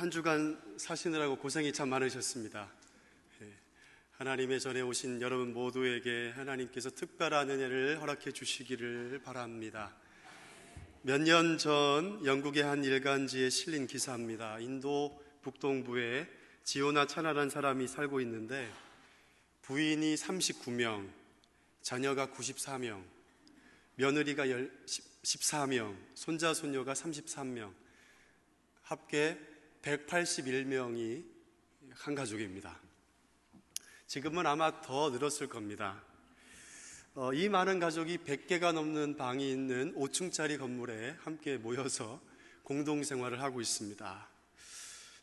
한 주간 사시느라고 고생이 참 많으셨습니다. 하나님의 전에 오신 여러분 모두에게 하나님께서 특별한 은혜를 허락해 주시기를 바랍니다. 몇 년 전 영국의 한 일간지에 실린 기사입니다. 인도 북동부에 지오나 차나라는 사람이 살고 있는데 부인이 39명, 자녀가 94명, 며느리가 14명, 손자 손녀가 33명, 합계 181명이 한 가족입니다. 지금은 아마 더 늘었을 겁니다. 이 많은 가족이 100개가 넘는 방이 있는 5층짜리 건물에 함께 모여서 공동생활을 하고 있습니다.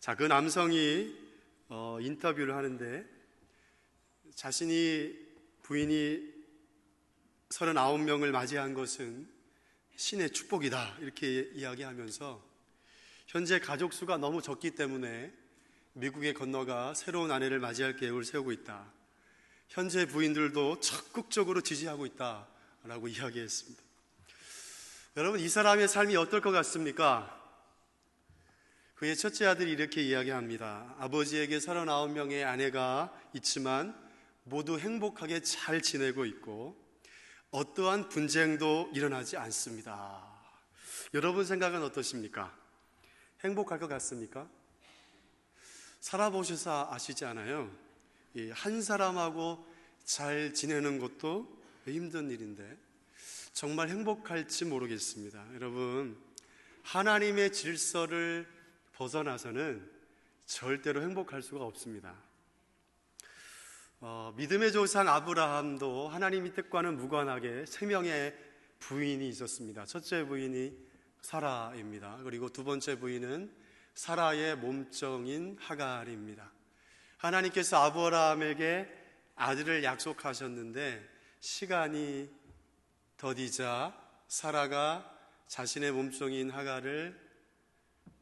자, 그 남성이 인터뷰를 하는데 자신이 부인이 39명을 맞이한 것은 신의 축복이다 이렇게 이야기하면서 현재 가족 수가 너무 적기 때문에 미국에 건너가 새로운 아내를 맞이할 계획을 세우고 있다. 현재 부인들도 적극적으로 지지하고 있다라고 이야기했습니다. 여러분, 이 사람의 삶이 어떨 것 같습니까? 그의 첫째 아들이 이렇게 이야기합니다. 아버지에게 39명의 아내가 있지만 모두 행복하게 잘 지내고 있고 어떠한 분쟁도 일어나지 않습니다. 여러분 생각은 어떠십니까? 행복할 것 같습니까? 살아보셔서 아시지 않아요? 한 사람하고 잘 지내는 것도 힘든 일인데 정말 행복할지 모르겠습니다. 여러분, 하나님의 질서를 벗어나서는 절대로 행복할 수가 없습니다. 믿음의 조상 아브라함도 하나님의 뜻과는 무관하게 3명의 부인이 있었습니다. 첫째 부인이 사라입니다. 그리고 두 번째 부인은 사라의 몸종인 하갈입니다. 하나님께서 아브라함에게 아들을 약속하셨는데 시간이 더디자 사라가 자신의 몸종인 하갈을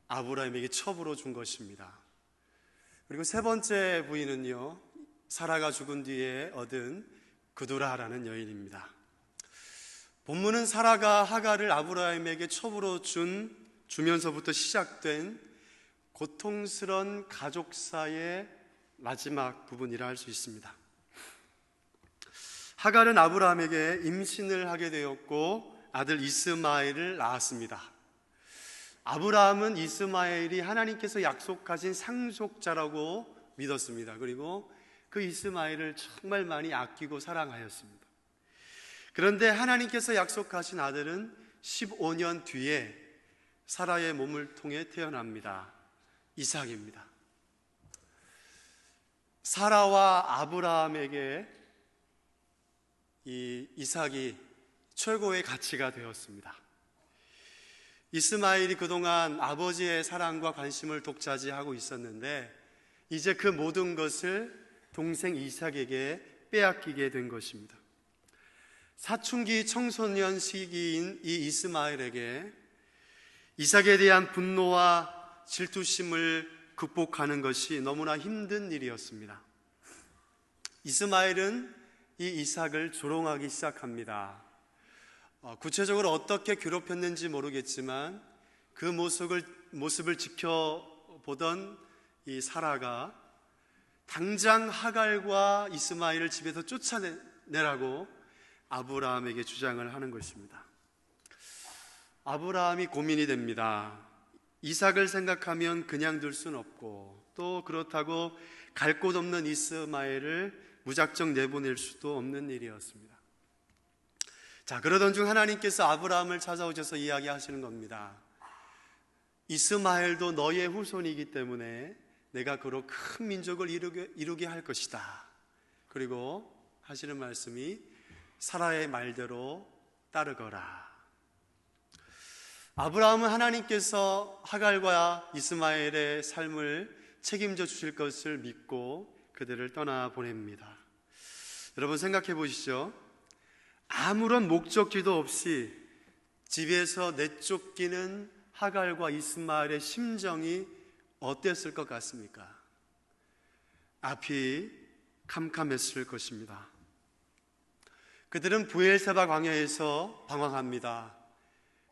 아브라함에게 첩으로 준 것입니다. 그리고 세 번째 부인은요, 사라가 죽은 뒤에 얻은 그두라라는 여인입니다. 본문은 사라가 하갈을 아브라함에게 첩으로 주면서부터 시작된 고통스러운 가족사의 마지막 부분이라 할 수 있습니다. 하갈은 아브라함에게 임신을 하게 되었고 아들 이스마엘을 낳았습니다. 아브라함은 이스마엘이 하나님께서 약속하신 상속자라고 믿었습니다. 그리고 그 이스마엘을 정말 많이 아끼고 사랑하였습니다. 그런데 하나님께서 약속하신 아들은 15년 뒤에 사라의 몸을 통해 태어납니다. 이삭입니다. 사라와 아브라함에게 이 이삭이 최고의 가치가 되었습니다. 이스마엘이 그동안 아버지의 사랑과 관심을 독차지하고 있었는데 이제 그 모든 것을 동생 이삭에게 빼앗기게 된 것입니다. 사춘기 청소년 시기인 이 이스마엘에게 이삭에 대한 분노와 질투심을 극복하는 것이 너무나 힘든 일이었습니다. 이스마엘은 이 이삭을 조롱하기 시작합니다. 구체적으로 어떻게 괴롭혔는지 모르겠지만 그 모습을 지켜보던 이 사라가 당장 하갈과 이스마엘을 집에서 쫓아내라고 아브라함에게 주장을 하는 것입니다. 아브라함이 고민이 됩니다. 이삭을 생각하면 그냥 둘 수는 없고 또 그렇다고 갈 곳 없는 이스마엘을 무작정 내보낼 수도 없는 일이었습니다. 자, 그러던 중 하나님께서 아브라함을 찾아오셔서 이야기하시는 겁니다. 이스마엘도 너의 후손이기 때문에 내가 그로 큰 민족을 이루게 할 것이다. 그리고 하시는 말씀이 사라의 말대로 따르거라. 아브라함은 하나님께서 하갈과 이스마엘의 삶을 책임져 주실 것을 믿고 그들을 떠나보냅니다. 여러분 생각해 보시죠. 아무런 목적지도 없이 집에서 내쫓기는 하갈과 이스마엘의 심정이 어땠을 것 같습니까? 앞이 캄캄했을 것입니다. 그들은 브엘세바 광야에서 방황합니다.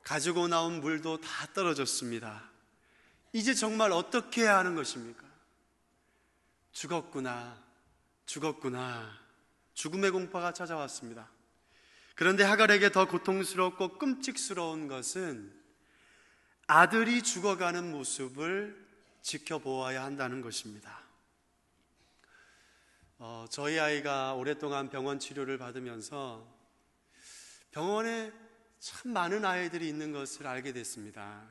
가지고 나온 물도 다 떨어졌습니다. 이제 정말 어떻게 해야 하는 것입니까? 죽었구나, 죽었구나. 죽음의 공포가 찾아왔습니다. 그런데 하갈에게 더 고통스럽고 끔찍스러운 것은 아들이 죽어가는 모습을 지켜보아야 한다는 것입니다. 저희 아이가 오랫동안 병원 치료를 받으면서 병원에 참 많은 아이들이 있는 것을 알게 됐습니다.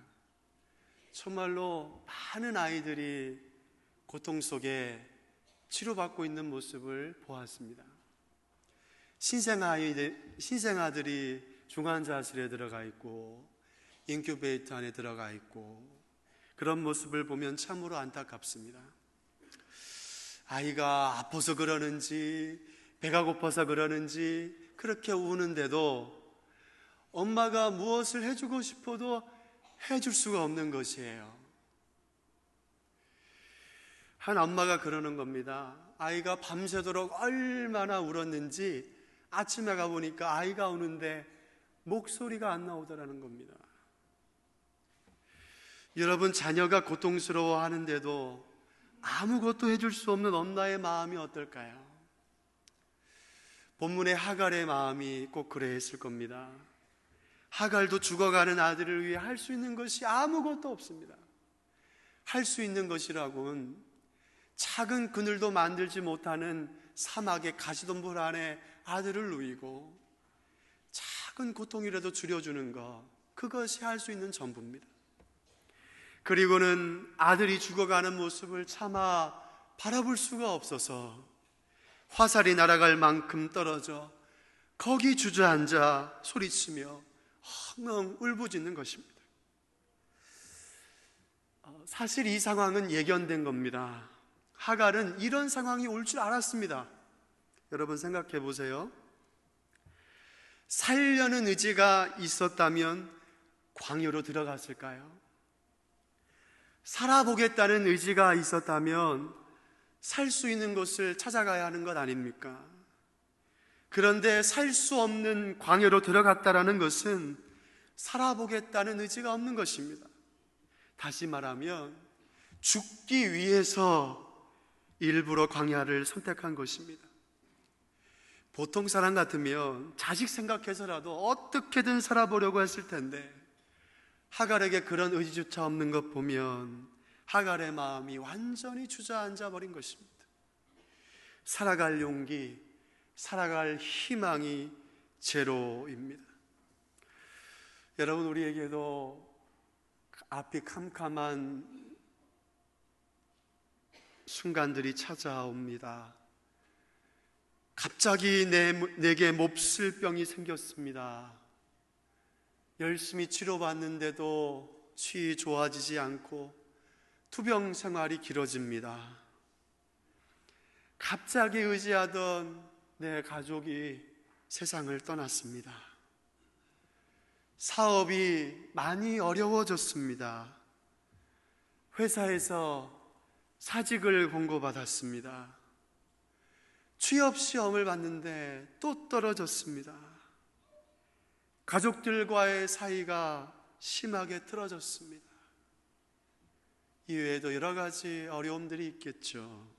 정말로 많은 아이들이 고통 속에 치료받고 있는 모습을 보았습니다. 신생아들이 중환자실에 들어가 있고 인큐베이터 안에 들어가 있고 그런 모습을 보면 참으로 안타깝습니다. 아이가 아파서 그러는지 배가 고파서 그러는지 그렇게 우는데도 엄마가 무엇을 해주고 싶어도 해줄 수가 없는 것이에요. 한 엄마가 그러는 겁니다. 아이가 밤새도록 얼마나 울었는지 아침에 가보니까 아이가 우는데 목소리가 안 나오더라는 겁니다. 여러분, 자녀가 고통스러워 하는데도 아무것도 해줄 수 없는 엄마의 마음이 어떨까요? 본문의 하갈의 마음이 꼭 그랬을 겁니다. 하갈도 죽어가는 아들을 위해 할 수 있는 것이 아무것도 없습니다. 할 수 있는 것이라고는 작은 그늘도 만들지 못하는 사막의 가시덤불 안에 아들을 누이고 작은 고통이라도 줄여주는 것, 그것이 할 수 있는 전부입니다. 그리고는 아들이 죽어가는 모습을 차마 바라볼 수가 없어서 화살이 날아갈 만큼 떨어져 거기 주저앉아 소리치며 엉엉 울부짖는 것입니다. 사실 이 상황은 예견된 겁니다. 하갈은 이런 상황이 올 줄 알았습니다. 여러분 생각해 보세요. 살려는 의지가 있었다면 광야로 들어갔을까요? 살아보겠다는 의지가 있었다면 살 수 있는 곳을 찾아가야 하는 것 아닙니까? 그런데 살 수 없는 광야로 들어갔다라는 것은 살아보겠다는 의지가 없는 것입니다. 다시 말하면 죽기 위해서 일부러 광야를 선택한 것입니다. 보통 사람 같으면 자식 생각해서라도 어떻게든 살아보려고 했을 텐데 하갈에게 그런 의지조차 없는 것 보면 하갈의 마음이 완전히 주저앉아 버린 것입니다. 살아갈 용기, 살아갈 희망이 제로입니다. 여러분, 우리에게도 앞이 캄캄한 순간들이 찾아옵니다. 갑자기 내게 몹쓸 병이 생겼습니다. 열심히 치료받는데도 쉬이 좋아지지 않고 투병 생활이 길어집니다. 갑자기 의지하던 내 가족이 세상을 떠났습니다. 사업이 많이 어려워졌습니다. 회사에서 사직을 권고받았습니다. 취업 시험을 봤는데 또 떨어졌습니다. 가족들과의 사이가 심하게 틀어졌습니다. 이외에도 여러 가지 어려움들이 있겠죠.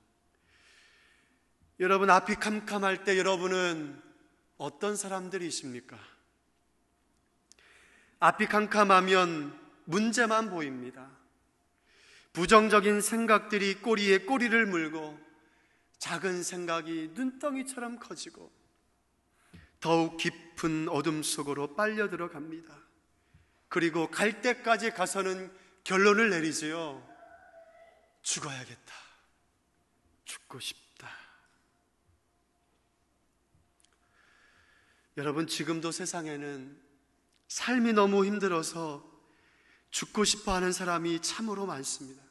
여러분, 앞이 캄캄할 때 여러분은 어떤 사람들이십니까? 앞이 캄캄하면 문제만 보입니다. 부정적인 생각들이 꼬리에 꼬리를 물고 작은 생각이 눈덩이처럼 커지고 더욱 깊은 어둠 속으로 빨려 들어갑니다. 그리고 갈 때까지 가서는 결론을 내리지요. 죽어야겠다. 죽고 싶다. 여러분, 지금도 세상에는 삶이 너무 힘들어서 죽고 싶어 하는 사람이 참으로 많습니다.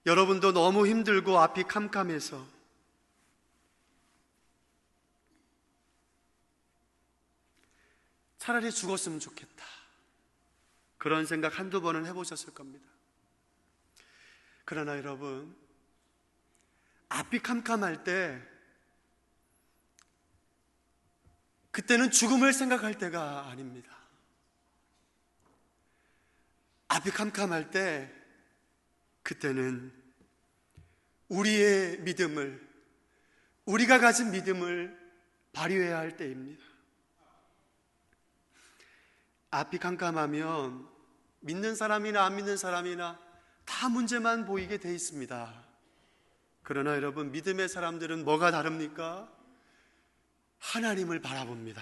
여러분도 너무 힘들고 앞이 캄캄해서 차라리 죽었으면 좋겠다, 그런 생각 한두 번은 해보셨을 겁니다. 그러나 여러분, 앞이 캄캄할 때 그때는 죽음을 생각할 때가 아닙니다. 앞이 캄캄할 때, 그때는 우리의 믿음을, 우리가 가진 믿음을 발휘해야 할 때입니다. 앞이 캄캄하면 믿는 사람이나 안 믿는 사람이나 다 문제만 보이게 돼 있습니다. 그러나 여러분, 믿음의 사람들은 뭐가 다릅니까? 하나님을 바라봅니다.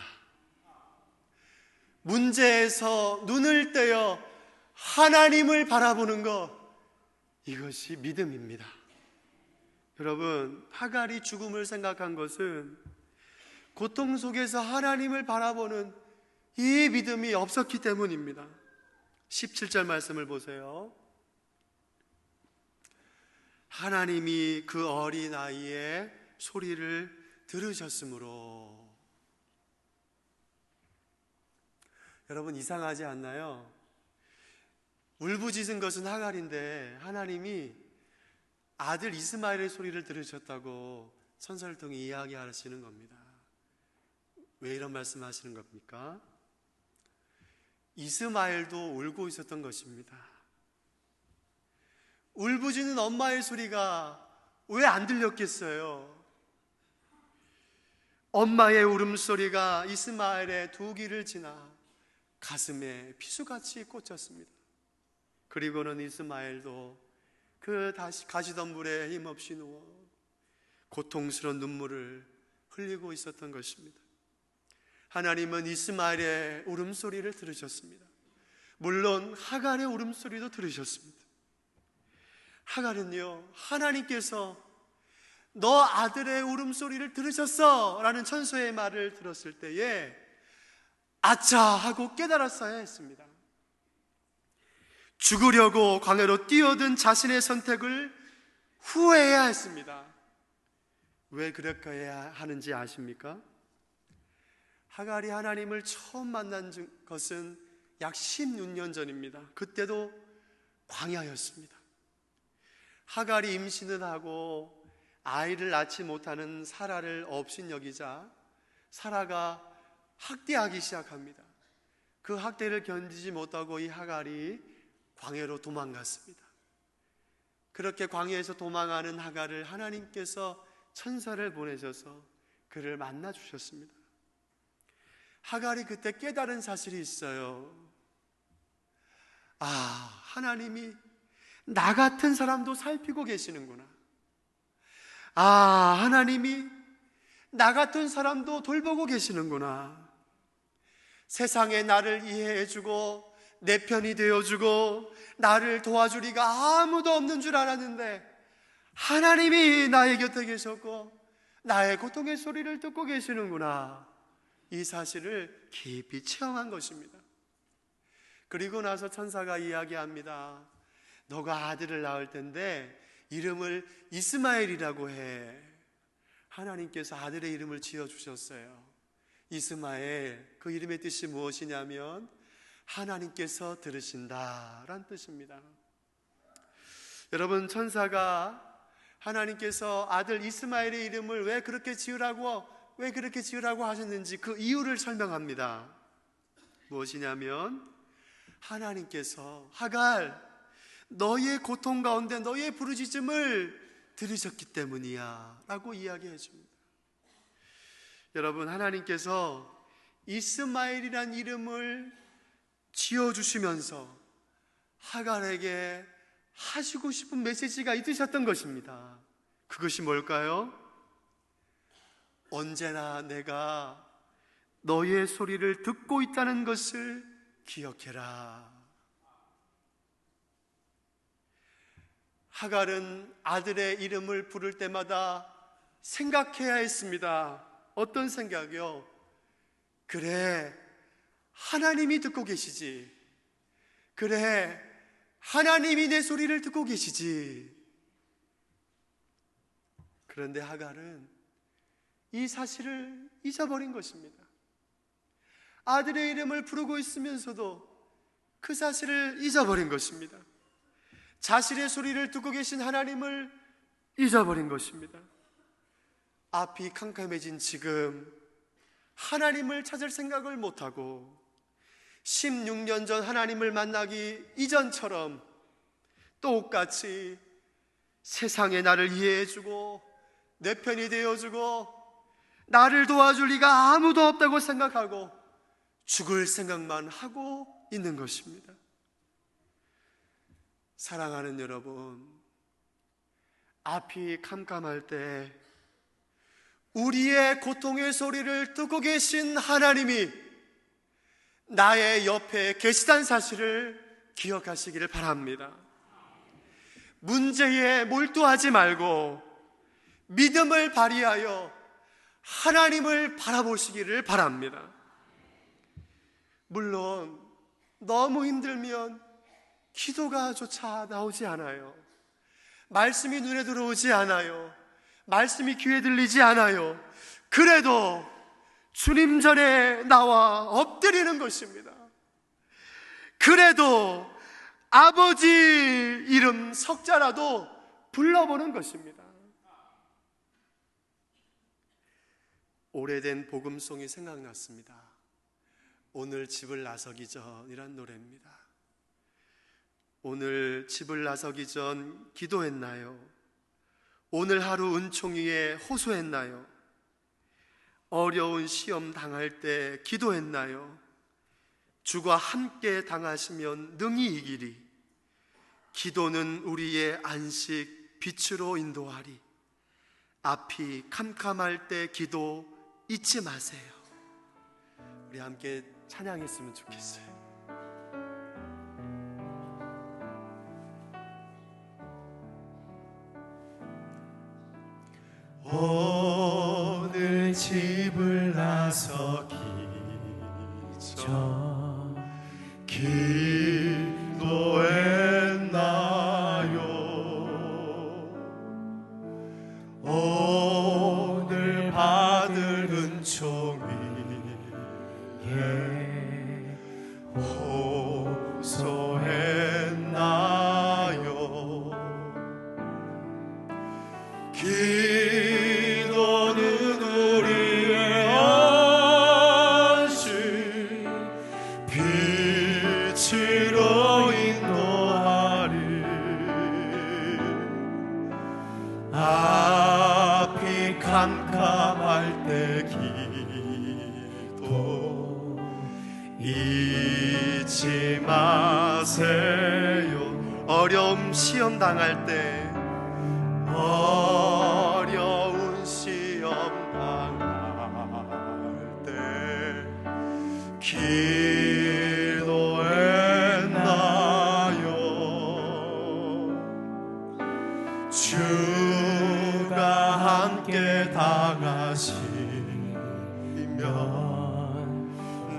문제에서 눈을 떼어 하나님을 바라보는 것, 이것이 믿음입니다. 여러분, 하갈이 죽음을 생각한 것은 고통 속에서 하나님을 바라보는 이 믿음이 없었기 때문입니다. 17절 말씀을 보세요. 하나님이 그 어린 아이의 소리를 들으셨으므로. 여러분, 이상하지 않나요? 울부짖은 것은 하갈인데 하나님이 아들 이스마엘의 소리를 들으셨다고 선서를 통해 이야기하시는 겁니다. 왜 이런 말씀하시는 겁니까? 이스마엘도 울고 있었던 것입니다. 울부짖는 엄마의 소리가 왜 안 들렸겠어요? 엄마의 울음소리가 이스마엘의 두 귀를 지나 가슴에 비수같이 꽂혔습니다. 그리고는 이스마엘도 그 가시덤불에 힘없이 누워 고통스러운 눈물을 흘리고 있었던 것입니다. 하나님은 이스마엘의 울음소리를 들으셨습니다. 물론 하갈의 울음소리도 들으셨습니다. 하갈은요, 하나님께서 너 아들의 울음소리를 들으셨어 라는 천사의 말을 들었을 때에 아차 하고 깨달았어야 했습니다. 죽으려고 광야로 뛰어든 자신의 선택을 후회해야 했습니다. 왜 그렇게 해야 하는지 아십니까? 하갈이 하나님을 처음 만난 것은 약 16년 전입니다. 그때도 광야였습니다. 하갈이 임신을 하고 아이를 낳지 못하는 사라를 업신여기자 사라가 학대하기 시작합니다. 그 학대를 견디지 못하고 이 하갈이 광야로 도망갔습니다. 그렇게 광야에서 도망하는 하갈을 하나님께서 천사를 보내셔서 그를 만나 주셨습니다. 하갈이 그때 깨달은 사실이 있어요. 아, 하나님이 나 같은 사람도 살피고 계시는구나. 아, 하나님이 나 같은 사람도 돌보고 계시는구나. 세상에 나를 이해해주고 내 편이 되어주고 나를 도와주리가 아무도 없는 줄 알았는데 하나님이 나의 곁에 계셨고 나의 고통의 소리를 듣고 계시는구나. 이 사실을 깊이 체험한 것입니다. 그리고 나서 천사가 이야기합니다. 너가 아들을 낳을 텐데 이름을 이스마엘이라고 해. 하나님께서 아들의 이름을 지어주셨어요. 이스마엘, 그 이름의 뜻이 무엇이냐면 하나님께서 들으신다라는 뜻입니다. 여러분, 천사가 하나님께서 아들 이스마엘의 이름을 왜 그렇게 지으라고 하셨는지 그 이유를 설명합니다. 무엇이냐면 하나님께서 하갈, 너의 고통 가운데 너의 부르짖음을 들으셨기 때문이야 라고 이야기해 줍니다. 여러분, 하나님께서 이스마엘이란 이름을 지어주시면서 하갈에게 하시고 싶은 메시지가 있으셨던 것입니다. 그것이 뭘까요? 언제나 내가 너의 소리를 듣고 있다는 것을 기억해라. 하갈은 아들의 이름을 부를 때마다 생각해야 했습니다. 어떤 생각이요? 그래, 하나님이 듣고 계시지. 그래, 하나님이 내 소리를 듣고 계시지. 그런데 하갈은 이 사실을 잊어버린 것입니다. 아들의 이름을 부르고 있으면서도 그 사실을 잊어버린 것입니다. 자신의 소리를 듣고 계신 하나님을 잊어버린 것입니다. 앞이 캄캄해진 지금 하나님을 찾을 생각을 못하고 16년 전 하나님을 만나기 이전처럼 똑같이 세상에 나를 이해해주고 내 편이 되어주고 나를 도와줄 리가 아무도 없다고 생각하고 죽을 생각만 하고 있는 것입니다. 사랑하는 여러분, 앞이 캄캄할 때 우리의 고통의 소리를 듣고 계신 하나님이 나의 옆에 계시다는 사실을 기억하시기를 바랍니다. 문제에 몰두하지 말고 믿음을 발휘하여 하나님을 바라보시기를 바랍니다. 물론 너무 힘들면 기도가 조차 나오지 않아요. 말씀이 눈에 들어오지 않아요. 말씀이 귀에 들리지 않아요. 그래도 주님 전에 나와 엎드리는 것입니다. 그래도 아버지 이름 석자라도 불러보는 것입니다. 오래된 복음송이 생각났습니다. 오늘 집을 나서기 전이란 노래입니다. 오늘 집을 나서기 전 기도했나요? 오늘 하루 은총위에 호소했나요? 어려운 시험 당할 때 기도했나요? 주가 함께 당하시면 능히 이기리. 기도는 우리의 안식 빛으로 인도하리. 앞이 캄캄할 때 기도 잊지 마세요. 우리 함께 찬양했으면 좋겠어요. 오늘 집을 나서기 전 기도했나요? 오늘 받을 은총 위에 호소했나요? 기도는 우리의 안식 빛으로 인도하리. 앞이 캄캄할 때 기도 잊지 마세요. 어려움 시험 당할 때 어려운 시험 당할 때 기도했나요? 주가 함께 당하시면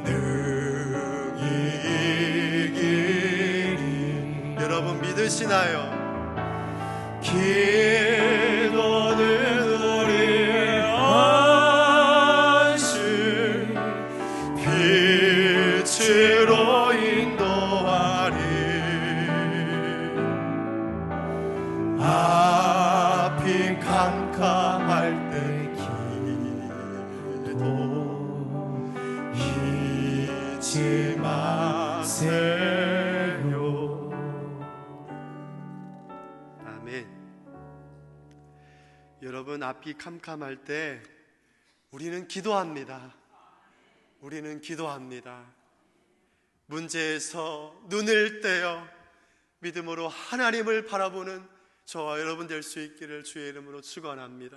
능히 이기리. 여러분 믿으시나요? 기도는 우리의 안식 빛으로 인도하리. 앞이 캄캄할 때 기도 잊지 마세요. 아멘. 여러분, 앞이 캄캄할 때 우리는 기도합니다. 우리는 기도합니다. 문제에서 눈을 떼어 믿음으로 하나님을 바라보는 저와 여러분 될 수 있기를 주의 이름으로 축원합니다.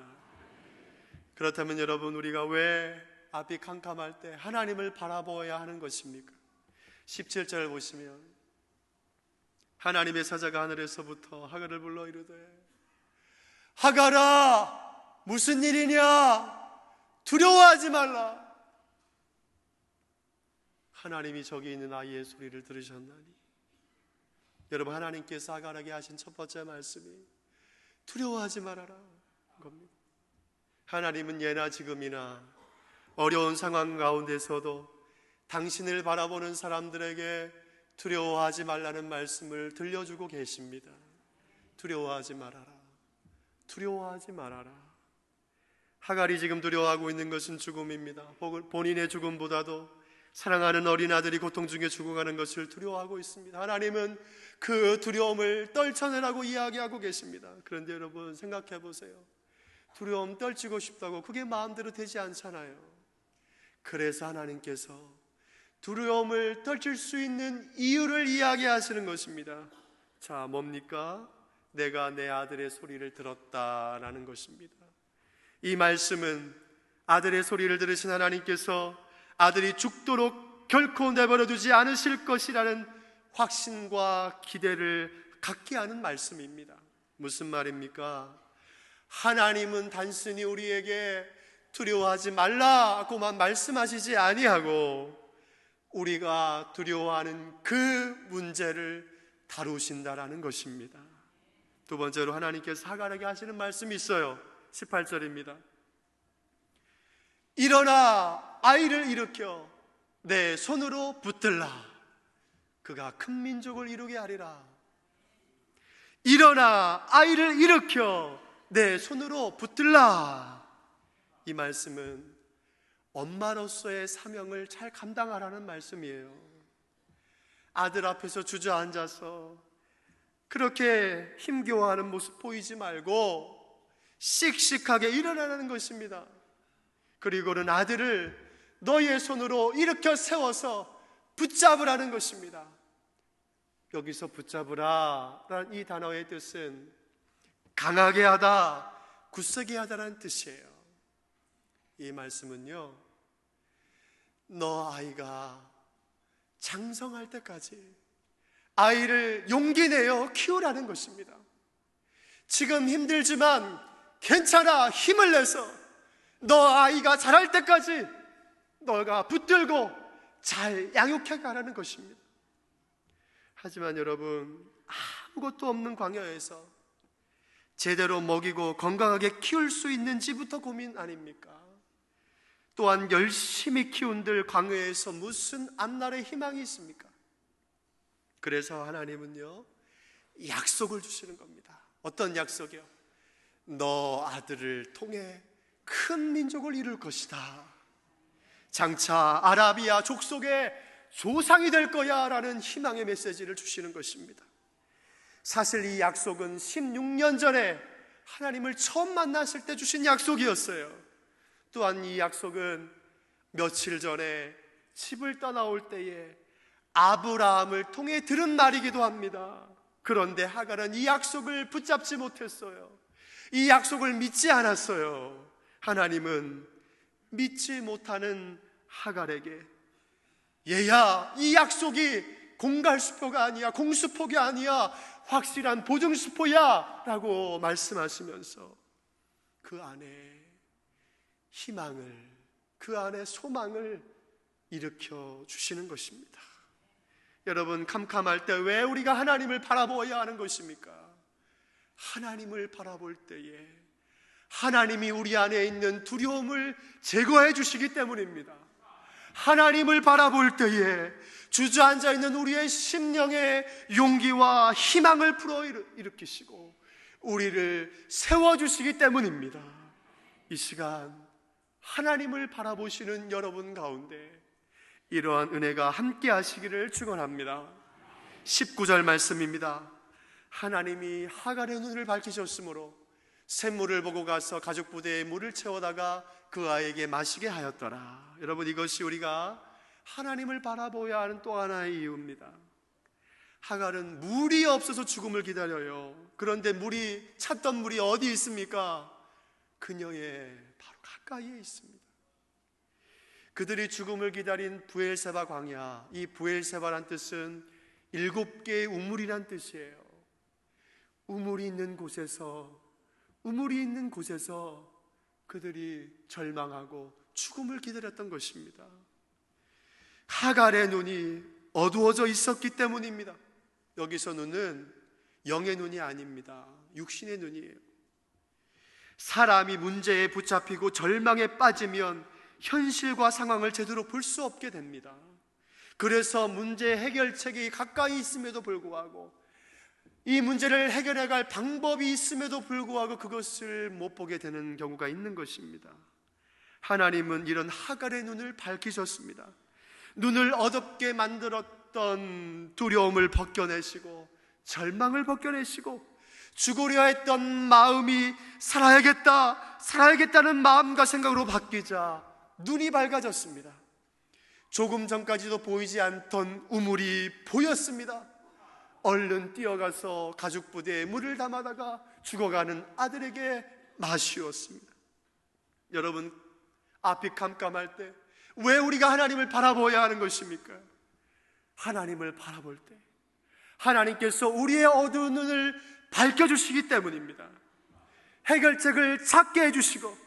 그렇다면 여러분, 우리가 왜 앞이 캄캄할 때 하나님을 바라보아야 하는 것입니까? 17절 보시면 하나님의 사자가 하늘에서부터 하갈을 불러 이르되 하갈아, 무슨 일이냐? 두려워하지 말라. 하나님이 저기 있는 아이의 소리를 들으셨나니? 여러분, 하나님께서 하갈에게 하신 첫 번째 말씀이 두려워하지 말아라 겁니다. 하나님은 예나 지금이나 어려운 상황 가운데서도 당신을 바라보는 사람들에게 두려워하지 말라는 말씀을 들려주고 계십니다. 두려워하지 말아라. 두려워하지 말아라. 하갈이 지금 두려워하고 있는 것은 죽음입니다. 본인의 죽음보다도 사랑하는 어린 아들이 고통 중에 죽어가는 것을 두려워하고 있습니다. 하나님은 그 두려움을 떨쳐내라고 이야기하고 계십니다. 그런데 여러분 생각해 보세요. 두려움 떨치고 싶다고 그게 마음대로 되지 않잖아요. 그래서 하나님께서 두려움을 떨칠 수 있는 이유를 이야기하시는 것입니다. 자, 뭡니까? 내가 내 아들의 소리를 들었다라는 것입니다. 이 말씀은 아들의 소리를 들으신 하나님께서 아들이 죽도록 결코 내버려 두지 않으실 것이라는 확신과 기대를 갖게 하는 말씀입니다. 무슨 말입니까? 하나님은 단순히 우리에게 두려워하지 말라고만 말씀하시지 아니하고 우리가 두려워하는 그 문제를 다루신다라는 것입니다. 두 번째로 하나님께서 하갈에게 하시는 말씀이 있어요. 18절입니다. 일어나 아이를 일으켜 내 손으로 붙들라. 그가 큰 민족을 이루게 하리라. 일어나 아이를 일으켜 내 손으로 붙들라. 이 말씀은 엄마로서의 사명을 잘 감당하라는 말씀이에요. 아들 앞에서 주저앉아서 그렇게 힘겨워하는 모습 보이지 말고 씩씩하게 일어나는 것입니다. 그리고는 아들을 너의 손으로 일으켜 세워서 붙잡으라는 것입니다. 여기서 붙잡으라 라는 이 단어의 뜻은 강하게 하다, 굳세게 하다라는 뜻이에요. 이 말씀은요, 너 아이가 장성할 때까지 아이를 용기 내어 키우라는 것입니다. 지금 힘들지만 괜찮아, 힘을 내서 너 아이가 자랄 때까지 너가 붙들고 잘 양육해 가라는 것입니다. 하지만 여러분, 아무것도 없는 광야에서 제대로 먹이고 건강하게 키울 수 있는지부터 고민 아닙니까? 또한 열심히 키운들 광야에서 무슨 앞날의 희망이 있습니까? 그래서 하나님은요, 약속을 주시는 겁니다. 어떤 약속이요? 너 아들을 통해 큰 민족을 이룰 것이다. 장차 아라비아 족속의 조상이 될 거야 라는 희망의 메시지를 주시는 것입니다. 사실 이 약속은 16년 전에 하나님을 처음 만났을 때 주신 약속이었어요. 또한 이 약속은 며칠 전에 집을 떠나올 때에 아브라함을 통해 들은 말이기도 합니다. 그런데 하갈은 이 약속을 붙잡지 못했어요. 이 약속을 믿지 않았어요. 하나님은 믿지 못하는 하갈에게 얘야, 이 약속이 공갈수포가 아니야, 공수포가 아니야, 확실한 보증수포야 라고 말씀하시면서 그 안에 희망을, 그 안에 소망을 일으켜 주시는 것입니다. 여러분, 캄캄할 때 왜 우리가 하나님을 바라보아야 하는 것입니까? 하나님을 바라볼 때에 하나님이 우리 안에 있는 두려움을 제거해 주시기 때문입니다. 하나님을 바라볼 때에 주저앉아 있는 우리의 심령의 용기와 희망을 불어일으키시고 우리를 세워주시기 때문입니다. 이 시간 하나님을 바라보시는 여러분 가운데 이러한 은혜가 함께 하시기를 축원합니다. 19절 말씀입니다. 하나님이 하갈의 눈을 밝히셨으므로 샘물을 보고 가서 가죽 부대에 물을 채워다가 그 아이에게 마시게 하였더라. 여러분, 이것이 우리가 하나님을 바라보아야 하는 또 하나의 이유입니다. 하갈은 물이 없어서 죽음을 기다려요. 그런데 찾던 물이 어디 있습니까? 그녀의 바로 가까이에 있습니다. 그들이 죽음을 기다린 부엘세바 광야, 이 부엘세바란 뜻은 7개의 우물이란 뜻이에요. 우물이 있는 곳에서 그들이 절망하고 죽음을 기다렸던 것입니다. 하갈의 눈이 어두워져 있었기 때문입니다. 여기서 눈은 영의 눈이 아닙니다. 육신의 눈이에요. 사람이 문제에 붙잡히고 절망에 빠지면 현실과 상황을 제대로 볼 수 없게 됩니다. 그래서 문제 해결책이 가까이 있음에도 불구하고 이 문제를 해결해 갈 방법이 있음에도 불구하고 그것을 못 보게 되는 경우가 있는 것입니다. 하나님은 이런 하갈의 눈을 밝히셨습니다. 눈을 어둡게 만들었던 두려움을 벗겨내시고 절망을 벗겨내시고 죽으려 했던 마음이 살아야겠다는 마음과 생각으로 바뀌자 눈이 밝아졌습니다. 조금 전까지도 보이지 않던 우물이 보였습니다. 얼른 뛰어가서 가죽 부대에 물을 담아다가 죽어가는 아들에게 마시었습니다. 여러분, 앞이 깜깜할 때 왜 우리가 하나님을 바라보아야 하는 것입니까? 하나님을 바라볼 때 하나님께서 우리의 어두운 눈을 밝혀주시기 때문입니다. 해결책을 찾게 해주시고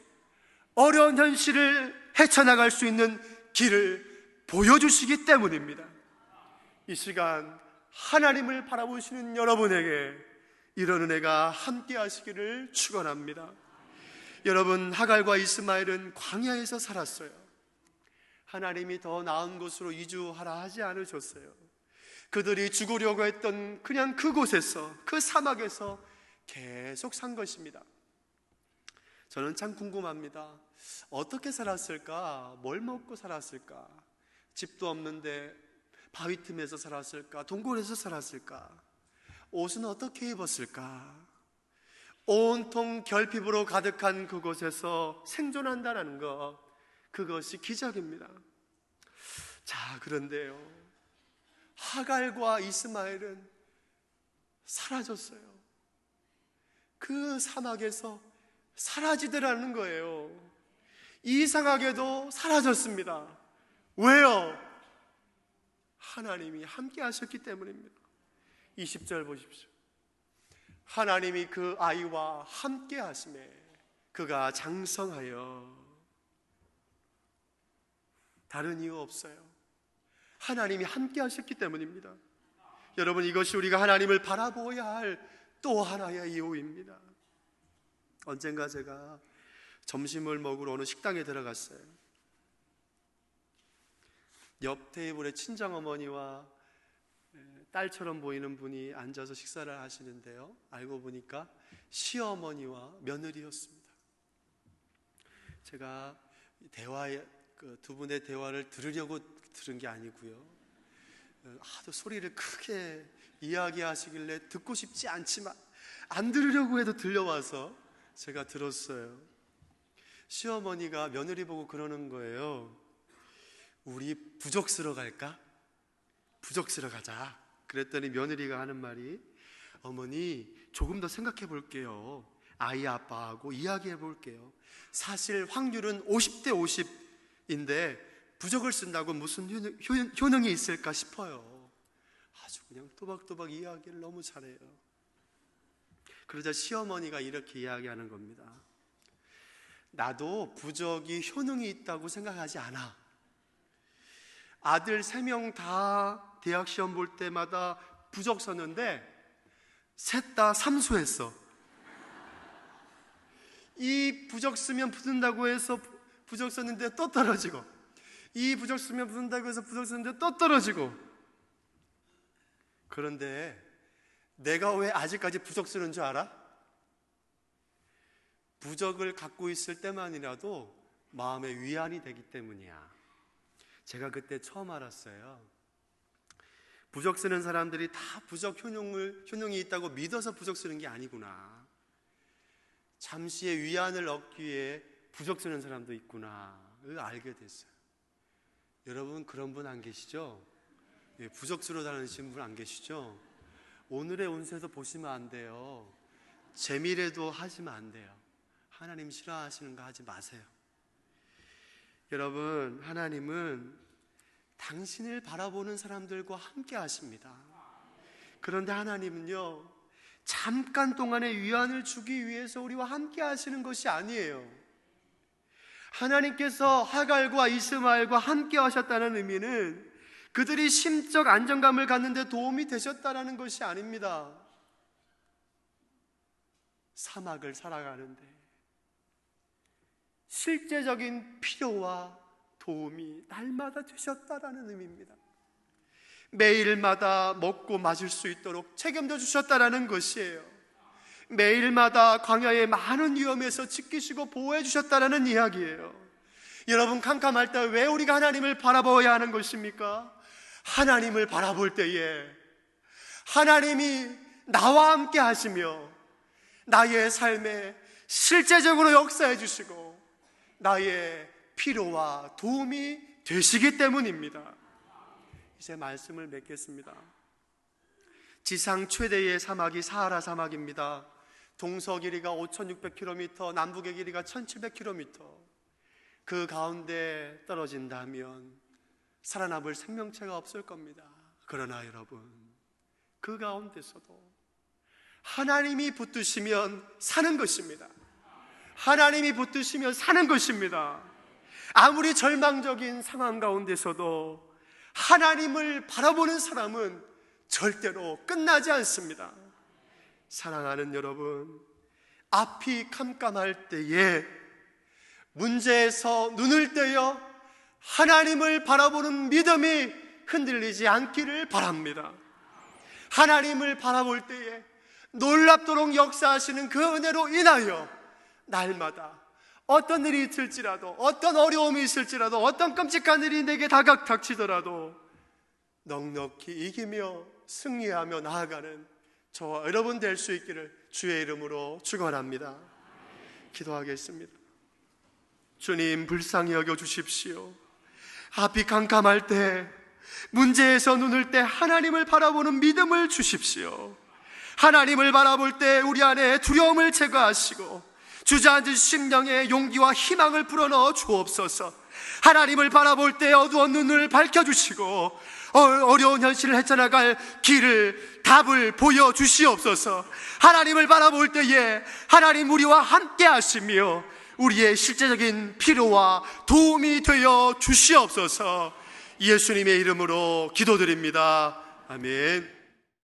어려운 현실을 헤쳐나갈 수 있는 길을 보여주시기 때문입니다. 이 시간 하나님을 바라보시는 여러분에게 이런 은혜가 함께 하시기를 축원합니다. 여러분, 하갈과 이스마엘은 광야에서 살았어요. 하나님이 더 나은 곳으로 이주하라 하지 않으셨어요. 그들이 죽으려고 했던 그냥 그곳에서, 그 사막에서 계속 산 것입니다. 저는 참 궁금합니다. 어떻게 살았을까? 뭘 먹고 살았을까? 집도 없는데 바위 틈에서 살았을까? 동굴에서 살았을까? 옷은 어떻게 입었을까? 온통 결핍으로 가득한 그곳에서 생존한다는 것, 그것이 기적입니다. 자, 그런데요, 하갈과 이스마엘은 사라졌어요. 그 사막에서 사라지더라는 거예요. 이상하게도 사라졌습니다. 왜요? 하나님이 함께 하셨기 때문입니다. 20절 보십시오. 하나님이 그 아이와 함께 하심에 그가 장성하여. 다른 이유 없어요. 하나님이 함께 하셨기 때문입니다. 여러분, 이것이 우리가 하나님을 바라보아야 할 또 하나의 이유입니다. 언젠가 제가 점심을 먹으러 어느 식당에 들어갔어요. 옆 테이블에 친정어머니와 딸처럼 보이는 분이 앉아서 식사를 하시는데요, 알고 보니까 시어머니와 며느리였습니다. 제가 두 분의 대화를 들으려고 들은 게 아니고요, 하도 소리를 크게 이야기하시길래 듣고 싶지 않지만 안 들으려고 해도 들려와서 제가 들었어요. 시어머니가 며느리 보고 그러는 거예요. 우리 부적쓰러 갈까? 부적쓰러 가자. 그랬더니 며느리가 하는 말이, 어머니, 조금 더 생각해 볼게요. 아이 아빠하고 이야기해 볼게요. 사실 확률은 50대 50인데 부적을 쓴다고 무슨 효능이 있을까 싶어요. 아주 그냥 또박또박 이야기를 너무 잘해요. 그러자 시어머니가 이렇게 이야기하는 겁니다. 나도 부적이 효능이 있다고 생각하지 않아. 아들 3명 다 대학 시험 볼 때마다 부적 썼는데 셋 다 삼수했어. 이 부적 쓰면 붙는다고 해서 부적 썼는데 또 떨어지고, 이 부적 쓰면 붙는다고 해서 부적 썼는데 또 떨어지고. 그런데 내가 왜 아직까지 부적 쓰는 줄 알아? 부적을 갖고 있을 때만이라도 마음의 위안이 되기 때문이야. 제가 그때 처음 알았어요. 부적 쓰는 사람들이 다 부적 효능이 있다고 믿어서 부적 쓰는 게 아니구나. 잠시의 위안을 얻기 위해 부적 쓰는 사람도 있구나를 알게 됐어요. 여러분, 그런 분 안 계시죠? 부적 쓰러 다니시는 분 안 계시죠? 오늘의 운세도 보시면 안 돼요. 재미라도 하시면 안 돼요. 하나님 싫어하시는 거 하지 마세요. 여러분, 하나님은 당신을 바라보는 사람들과 함께 하십니다. 그런데 하나님은요, 잠깐 동안의 위안을 주기 위해서 우리와 함께 하시는 것이 아니에요. 하나님께서 하갈과 이스마엘과 함께 하셨다는 의미는 그들이 심적 안정감을 갖는 데 도움이 되셨다는 것이 아닙니다. 사막을 살아가는데 실제적인 필요와 도움이 날마다 되셨다라는 의미입니다. 매일마다 먹고 마실 수 있도록 책임져 주셨다라는 것이에요. 매일마다 광야의 많은 위험에서 지키시고 보호해 주셨다라는 이야기예요. 여러분, 캄캄할 때 왜 우리가 하나님을 바라봐야 하는 것입니까? 하나님을 바라볼 때에 하나님이 나와 함께 하시며 나의 삶에 실제적으로 역사해 주시고 나의 필요와 도움이 되시기 때문입니다. 이제 말씀을 맺겠습니다. 지상 최대의 사막이 사하라 사막입니다. 동서 길이가 5,600km, 남북의 길이가 1,700km. 그 가운데 떨어진다면 살아남을 생명체가 없을 겁니다. 그러나 여러분, 그 가운데서도 하나님이 붙드시면 사는 것입니다. 하나님이 붙드시면 사는 것입니다. 아무리 절망적인 상황 가운데서도 하나님을 바라보는 사람은 절대로 끝나지 않습니다. 사랑하는 여러분, 앞이 캄캄할 때에 문제에서 눈을 떼어 하나님을 바라보는 믿음이 흔들리지 않기를 바랍니다. 하나님을 바라볼 때에 놀랍도록 역사하시는 그 은혜로 인하여 날마다 어떤 일이 있을지라도, 어떤 어려움이 있을지라도, 어떤 끔찍한 일이 내게 닥치더라도 넉넉히 이기며 승리하며 나아가는 저와 여러분 될 수 있기를 주의 이름으로 축원합니다. 기도하겠습니다. 주님, 불쌍히 여겨 주십시오. 앞이 캄캄할 때, 문제에서 눈을 떼 하나님을 바라보는 믿음을 주십시오. 하나님을 바라볼 때 우리 안에 두려움을 제거하시고 주저앉은 심령에 용기와 희망을 불어넣어 주옵소서. 하나님을 바라볼 때 어두운 눈을 밝혀주시고 어려운 현실을 헤쳐나갈 길을, 답을 보여주시옵소서. 하나님을 바라볼 때에 하나님 우리와 함께 하시며 우리의 실제적인 필요와 도움이 되어 주시옵소서. 예수님의 이름으로 기도드립니다. 아멘.